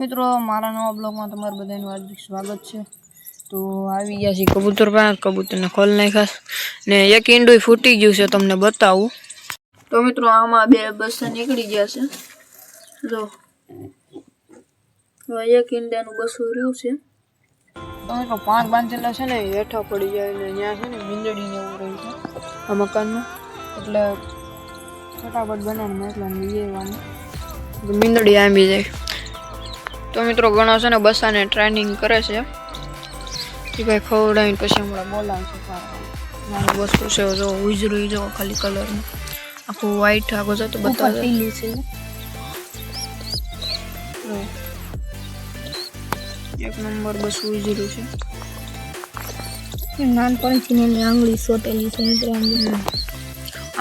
મિત્રો મારા નવા બ્લોગમાં તમારું બધાનું હાર્દિક સ્વાગત છે। તો આવી ગયા છે કબૂતર પાસે, કબૂતરને ખોલ નાખ્યા ને એક ઈંડું ફૂટી ગયું છે, તમને બતાવું। તો મિત્રો આમાં બે બચ્ચા નીકળી ગયા છે। જો એક ઈંડાનું બચ્ચું રહ્યું છે। તો મિત્રો પાંચ બાંધેલા છે ને હેઠા પડી જાય ને ત્યાં છે ને મીંદડીને એવું રહ્યું છે આ મકાનમાં, એટલે ફટાફટ બનાવીને મોકલવાનું લેવાનું, મીંદડી આંબી જાય। તો મિત્રો ઘણો છે ને બસાને ટ્રેનિંગ કરે છે કે ભાઈ ખવડાવીને પછી હમણાં બોલાવશે। નાનું વસ્તુ છે જો ઉજરું જો ખાલી કલરનું આખું વ્હાઈટ આખું છે તો બતાવે છે। એક નંબર બસ ઉજરું છે, નાનપણથી એની આંગળી સોટેલી છે મિત્રો।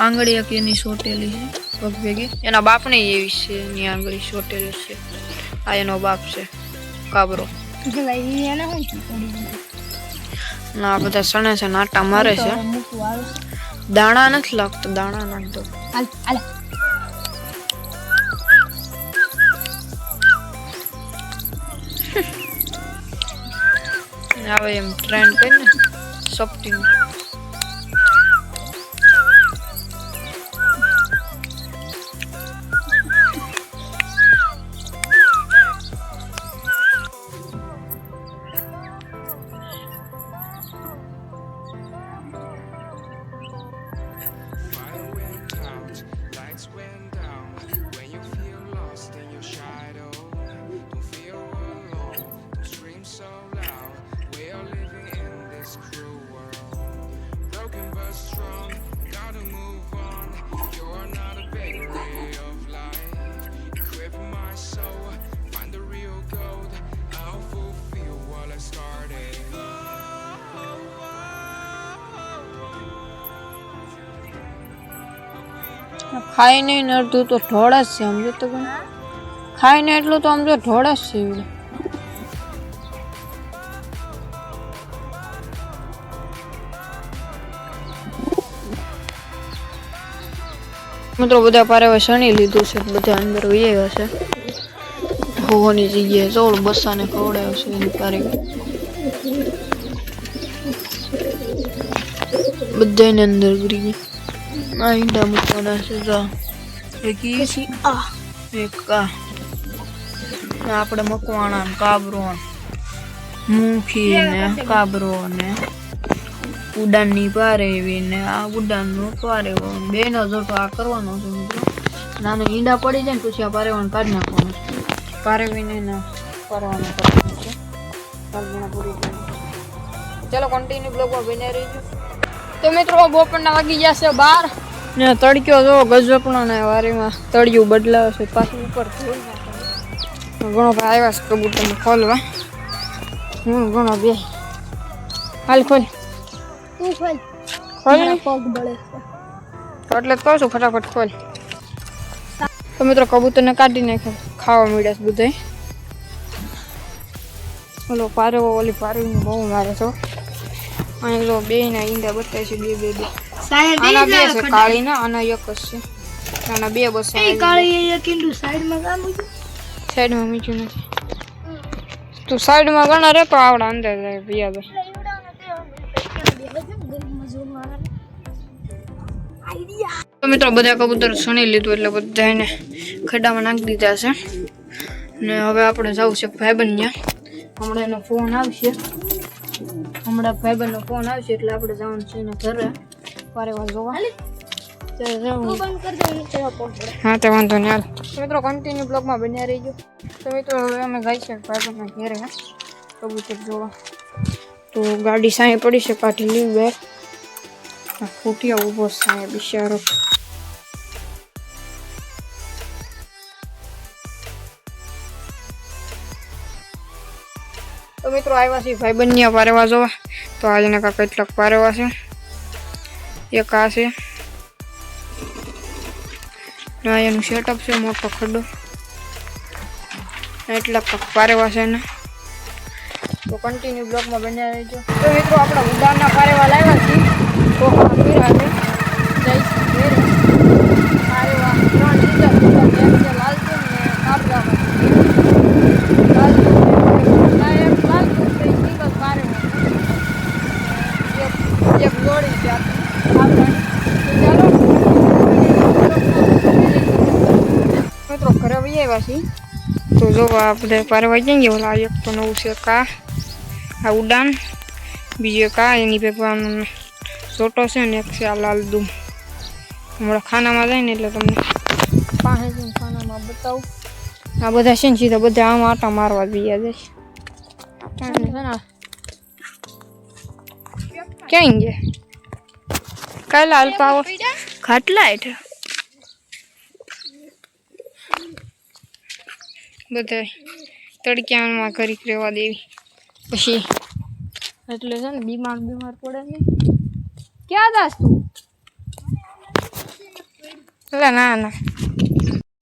આંગળી એક એની સોટેલી છે પગ ભેગી, એના બાપને એવી છે એની આંગળી સોટેલી છે। આ એનો બાપ છે કાબરો, ના બધા સણે છે નાટા મારે છે, દાણા નથી લાગતો, દાણા નાખ દો। આવે એમ ટ્રેન્ડ કરીને સપટિંગ ખાઈ નહીં ને અડધું તો ઢોળ જ છે, સમજો તો ખાઈ ને એટલું તો સમજો ઢોળ જ છે। મિત્રો બધા પારેવા શણી લીધું છે, બધા અંદર વહી હશે હોવાની જગ્યાએ જોડ બસાને ખવડાવ્યો છે એની પારે બધાને અંદર ગરી ગયા। આ ઈંડા મૂકવાના છે, એક આપણે મકવાણા ને કાબરો મૂખી ને કાબરો ને ઉડાન ની પારેવી ને આ ઉડાન નો પારેવો બે નો જોટો આ કરવાનો છે મિત્રો। નાનો ઈંડા પડી જાય ને પછી આ પારેવાનું કાઢી નાખવાનું છે, પારેવીને ના પારવાનું કરવાનું છે। ચાલો કન્ટિન્યુ બ્લોગમાં બન્યા રહીજો। તો મિત્રો બપોરના વાગી ગયા છે 12 ને તડક્યો જો ગજપણો ને વારીમાં તળિયું બદલાવે છે, પાછું ઉપર ઘણો ભાઈ આવ્યા છે કબૂતરને ખોલવા। હું ઘણો બે હાલ ખોલ ખોલ પગ બળે એટલે જ કહું છું ફટાફટ ખોલ। તો મિત્રો કબૂતરને કાઢી નાખે ખાવા મળ્યા છે બધા। ઓલો પારેવો ઓલી પારેવીને બહુ મારે છો। અહીં જો બે ના ઈંડા બતાવે છે, બે આના બે છે કાળી ના, આના એક જ છે, આના બે બસ કાળી એક ઈંડું સાઈડમાં કામ સાઈડમાં મૂક્યું નથી, તું સાઈડમાં ગણા રે તો આવડા અંદર જાય ભૈયા ભાઈ। તો મિત્રો બધા કબૂતર સણી લીધું એટલે બધાને ખડામાં નાખી દીધા છે ને હવે આપણે જવું છે ભાઈબંધ ત્યાં। હમણાં એનો ફોન આવશે, હમણાં ભાઈબંધનો ફોન આવશે એટલે આપણે જવાનું છે એને ઘરે પારેવા જોવા। હા તો વાંધો નહીં હાલ મિત્રો કન્ટિન્યુ બ્લોગમાં બન્યા રહીજો। તો મિત્રો હવે અમે જાય છે ભાઈબંધના ઘરે કબૂતર જોવા। તો ગાડી સાંઈ પડી છે, કાઢી લીધી બેર ફૂટિયા ઊભો સાંઈ બિચારો। તો મિત્રો આવ્યા છે ભાઈબંધના પારેવા જોવા। તો આજે કાંઈ કેટલાક પારેવા છે, એક આ છે ના એનું સેટઅપ છે મોટો ખડો, એટલા પારેવા છે ને। તો કન્ટિન્યુ બ્લોગમાં બન્યા રહેજો। તો મિત્રો આપણા ઉડાનના પારેવા લાવ્યા છીએ, કોકના પીરા છે જઈ છે પારેવા 3 લીધા, લાલ છે ને કાબરા લાવ્યા છીએ તો જો આ બધા પારવા જઈએ ઓલા એક તો નવું છે કા આ ઉડાન બીજો કા એની ભેગવાનો છોટો છે ને એક છે આ લાલ દૂમ હમણાં ખાનામાં જાય ને એટલે તમને પાસે જઈને ખાનામાં બતાવું આ બધા છે ને સીધા બધા આમાં આટા મારવા જ જાય ક્યાં છે કાલે હાલ પાવો ખાટલા હેઠ બધા તડક્યામાં કરી રહેવા દેવી પછી એટલે છે ને બીમાર પડે ને ક્યાં દાસ તું એટલે ના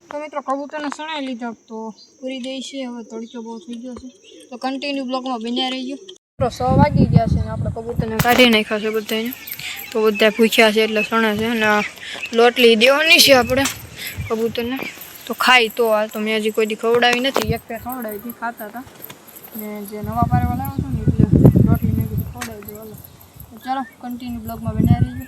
તો મિત્રો કબૂતરને સણાઈ લીધા તો પૂરી દઈ છે હવે તડકો બહુ થઈ ગયો છે તો કન્ટિન્યુ બ્લોગમાં બન્યા રહી ગયો મિત્રો 100 વાગી ગયા છે ને આપણે કબૂતરને કાઢી નાખ્યા છે બધાને તો બધા ભૂખ્યા છે એટલે સણે છે અને લોટલી દેવાની છે આપણે કબૂતરને તો ખાઈ તો આ તો મેં હજી કોઈ દી ખવડાવી નથી એક પેર ખવડાવી હતી ખાતા હતા ને જે નવા પારેવા લાવ્યો હતો ને એટલે રોટલી મેં કીધું ખવડાવી દો હાલો તો ચાલો કન્ટિન્યુ બ્લોગમાં બન્યા રહીજો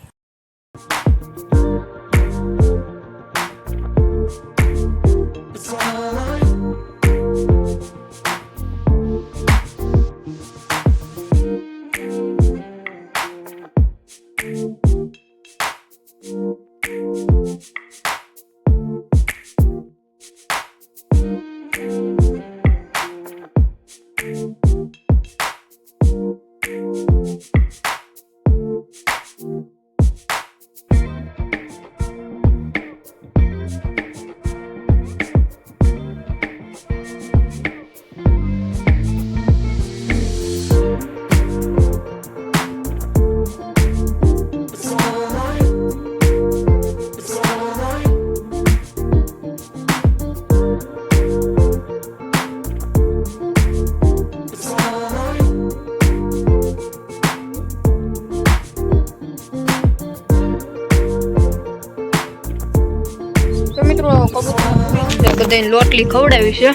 બધાને લોટલી ખવડાવી છે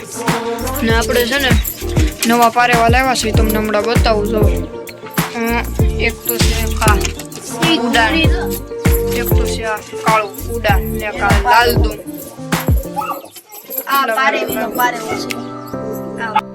ને આપણે છે ને નવા પારેવા લાવ્યા છે તમને હમણાં બતાવું જો એક તો છે ખા ઉડાન એક તો છે આ કાળું ઉડાન ને લાલ દૂમ આ પારેવીનો પારેવો છે